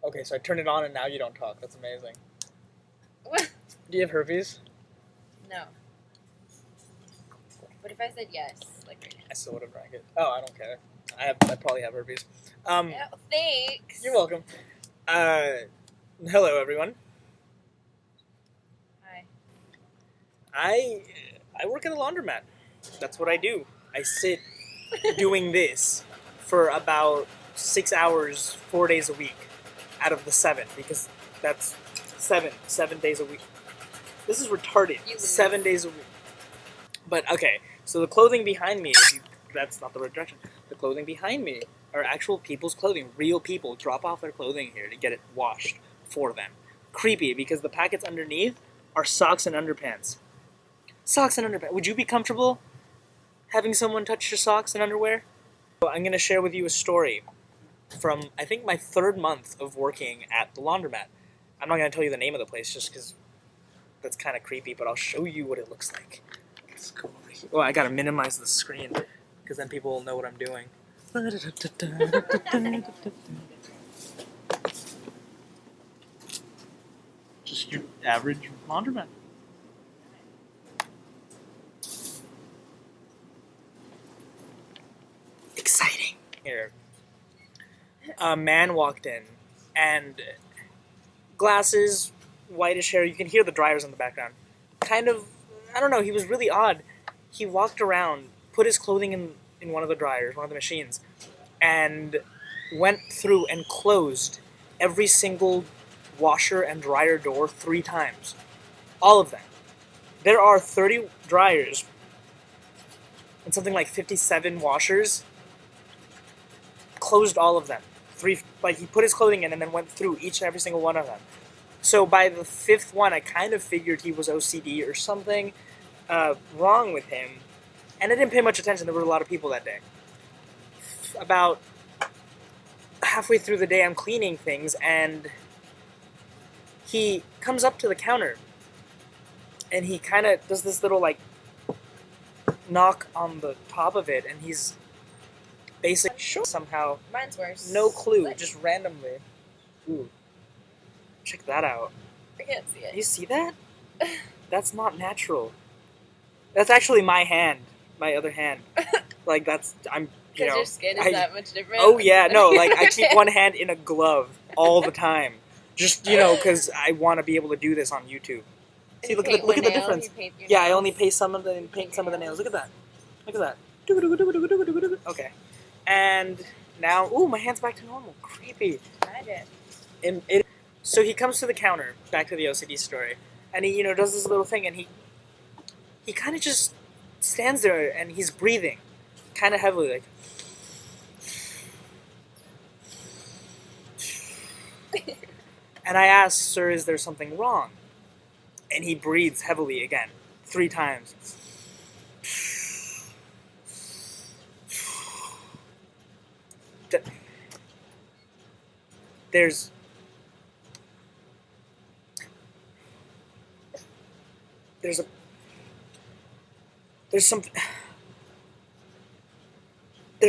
Okay, so I turned it on and now you don't talk. That's amazing. What? Do you have herpes? No. What if I said yes? Like right now? I still would have drank it. Oh, I don't care. I probably have herpes. Oh, thanks. You're welcome. Hello everyone. Hi. I work at a laundromat. That's what I do. I sit doing this for about 6 hours, 4 days a week, out of the 7, because that's 7 days a week. This is retarded. You lose. 7 days a week. But okay, so the clothing behind me, that's not the right direction. The clothing behind me are actual people's clothing. Real people drop off their clothing here to get it washed for them. Creepy, because the packets underneath are socks and underpants. Socks and underpants. Would you be comfortable having someone touch your socks and underwear? So I'm going to share with you a story from, I think, my 3rd month of working at the laundromat. I'm not going to tell you the name of the place just because that's kind of creepy, but I'll show you what it looks like. Let's go over here. Well, I got to minimize the screen because then people will know what I'm doing. Just your average laundromat. Exciting. Here. A man walked in, and glasses, whitish hair, you can hear the dryers in the background. Kind of, I don't know, he was really odd. He walked around, put his clothing in one of the dryers, one of the machines, and went through and closed every single washer and dryer door 3 times. All of them. There are 30 dryers and something like 57 washers. Closed all of them. He put his clothing in and then went through each and every single one of them. So by the 5th one, I kind of figured he was OCD or something wrong with him. And I didn't pay much attention. There were a lot of people that day. About halfway through the day, I'm cleaning things, and he comes up to the counter, and he kind of does this little, like, knock on the top of it, and he's basically somehow, Mine's worse. no clue, What? just randomly. Ooh. Check that out. I can't see it. You see that? That's not natural. That's actually my hand. My other hand. Like, I'm, you Because know. your skin is that much different? Oh, yeah, no, like, I keep one hand in a glove all the time. Just, because I want to be able to do this on YouTube. See, You look paint at the one nail, difference. you paint your Yeah, I nails. only paint some of the nails. Look at that. Look at that. Okay. And now, ooh, my hand's back to normal. Creepy. Magic. So he comes to the counter, back to the OCD story, and he, does this little thing, and he kind of just stands there, and he's breathing, kind of heavily, like. And I asked, "Sir, is there something wrong?" And he breathes heavily again, 3 times. There's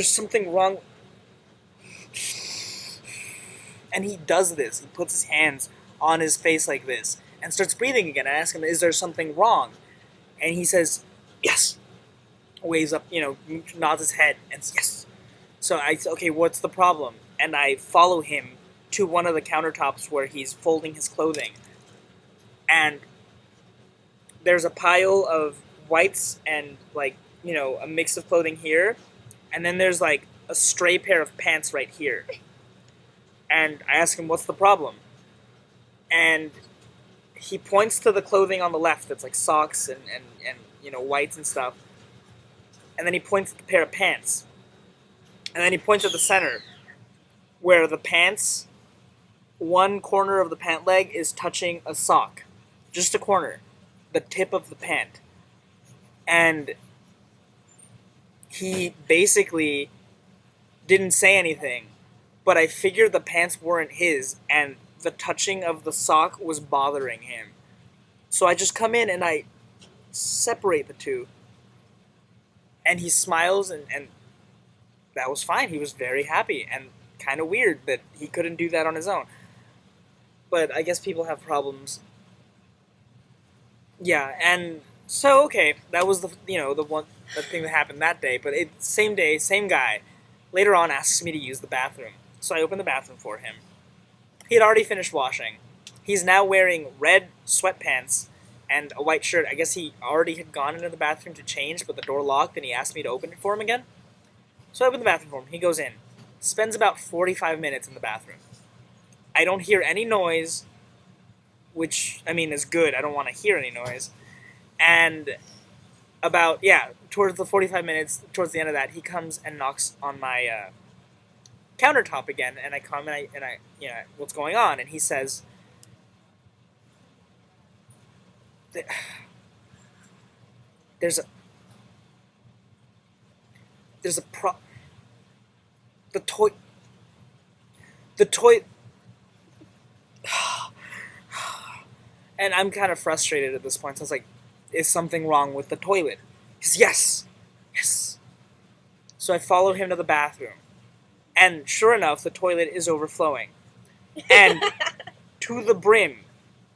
something wrong. And he does this. He puts his hands on his face like this and starts breathing again. I ask him, "Is there something wrong?" And he says, "Yes." Waves up, nods his head and says, "Yes." So I say, "Okay, what's the problem?" And I follow him to one of the countertops where he's folding his clothing. And there's a pile of whites and, like, a mix of clothing here. And then there's, like, a stray pair of pants right here. And I ask him, "What's the problem?" And he points to the clothing on the left that's like socks and whites and stuff. And then he points at the pair of pants. And then he points at the center, where the pants, one corner of the pant leg is touching a sock. Just a corner. The tip of the pant. And he basically didn't say anything. But I figured the pants weren't his, and the touching of the sock was bothering him. So I just come in and I separate the two. And he smiles, and that was fine. He was very happy, and kind of weird that he couldn't do that on his own. but I guess people have problems. Yeah, and so okay, that was the thing that happened that day. But same day, same guy. Later on, asks me to use the bathroom, so I open the bathroom for him. He had already finished washing. He's now wearing red sweatpants and a white shirt. I guess he already had gone into the bathroom to change, but the door locked, and he asked me to open it for him again. So I open the bathroom for him. He goes in. Spends about 45 minutes in the bathroom. I don't hear any noise, which, I mean, is good. I don't want to hear any noise. And towards the 45 minutes, towards the end of that, he comes and knocks on my countertop again, and I come and I what's going on? And he says, "There's a the toy." And I'm kind of frustrated at this point. So I was like, "Is something wrong with the toilet?" He says, "Yes, yes." So I follow him to the bathroom. And sure enough, the toilet is overflowing. And to the brim.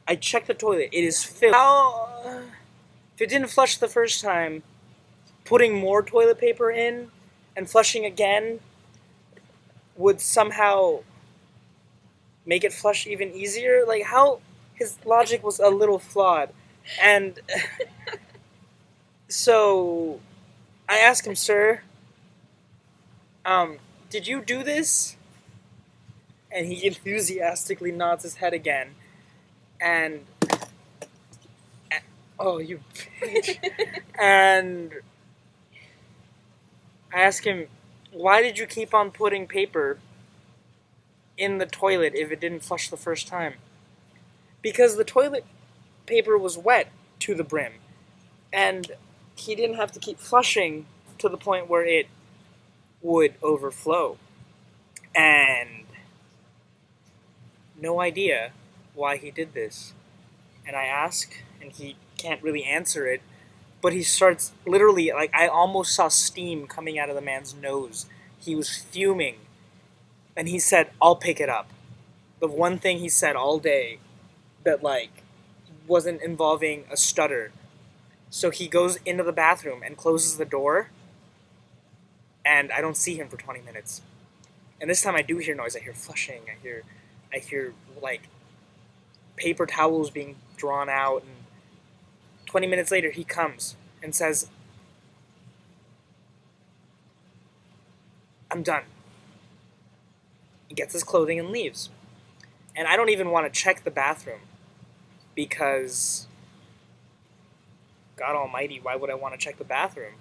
I check the toilet. It is filled. If it didn't flush the first time, putting more toilet paper in and flushing again would somehow make it flush even easier. Like, how? His logic was a little flawed. And so I asked him, "Sir, did you do this?" And he enthusiastically nods his head again. And oh, you bitch. And I asked him, "Why did you keep on putting paper in the toilet if it didn't flush the first time?" Because the toilet paper was wet to the brim. And he didn't have to keep flushing to the point where it would overflow. And no idea why he did this. And I ask, and he can't really answer it, but he starts literally, like, I almost saw steam coming out of the man's nose. He was fuming. And he said, "I'll pick it up." The one thing he said all day that, like, wasn't involving a stutter. So he goes into the bathroom and closes the door, and I don't see him for 20 minutes. And this time I do hear noise. I hear flushing. I hear like paper towels being drawn out. And 20 minutes later, he comes and says, "I'm done." He gets his clothing and leaves. And I don't even want to check the bathroom because, God almighty, why would I want to check the bathroom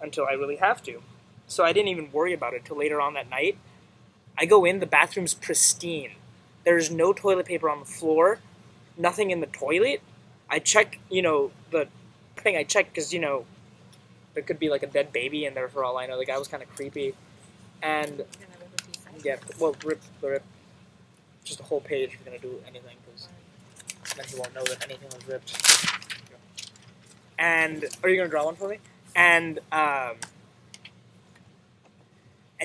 until I really have to? So I didn't even worry about it till later on that night. I go in, the bathroom's pristine. There's no toilet paper on the floor, nothing in the toilet. I check, the thing I checked because, there could be like a dead baby in there for all I know. The guy was kind of creepy. And, yeah, well, rip. Just a whole page if you're going to do anything, because then he won't know that anything was ripped. And, are you going to draw one for me? And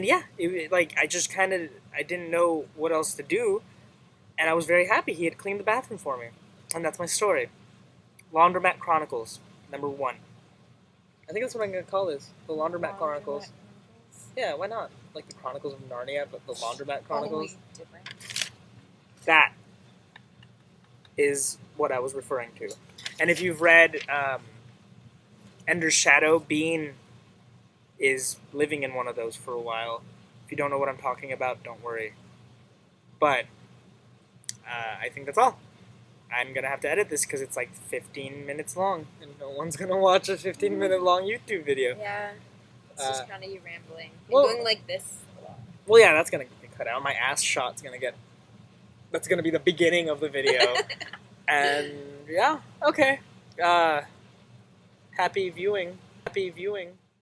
yeah, I just I didn't know what else to do, and I was very happy he had cleaned the bathroom for me. And that's my story. Laundromat Chronicles, #1. I think that's what I'm going to call this. The Laundromat Chronicles. Yeah, why not? Like the Chronicles of Narnia, but the Laundromat Chronicles. Different. That is what I was referring to. And if you've read Ender's Shadow, Bean is living in one of those for a while. If you don't know what I'm talking about, don't worry. But I think that's all. I'm going to have to edit this because it's like 15 minutes long, and no one's going to watch a 15-minute long YouTube video. Yeah, it's just kind of you rambling. Well, You're going like this a lot. Well, yeah, that's going to get cut out. My ass shot's going to get... That's going to be the beginning of the video. And, yeah, okay. Happy viewing. Happy viewing.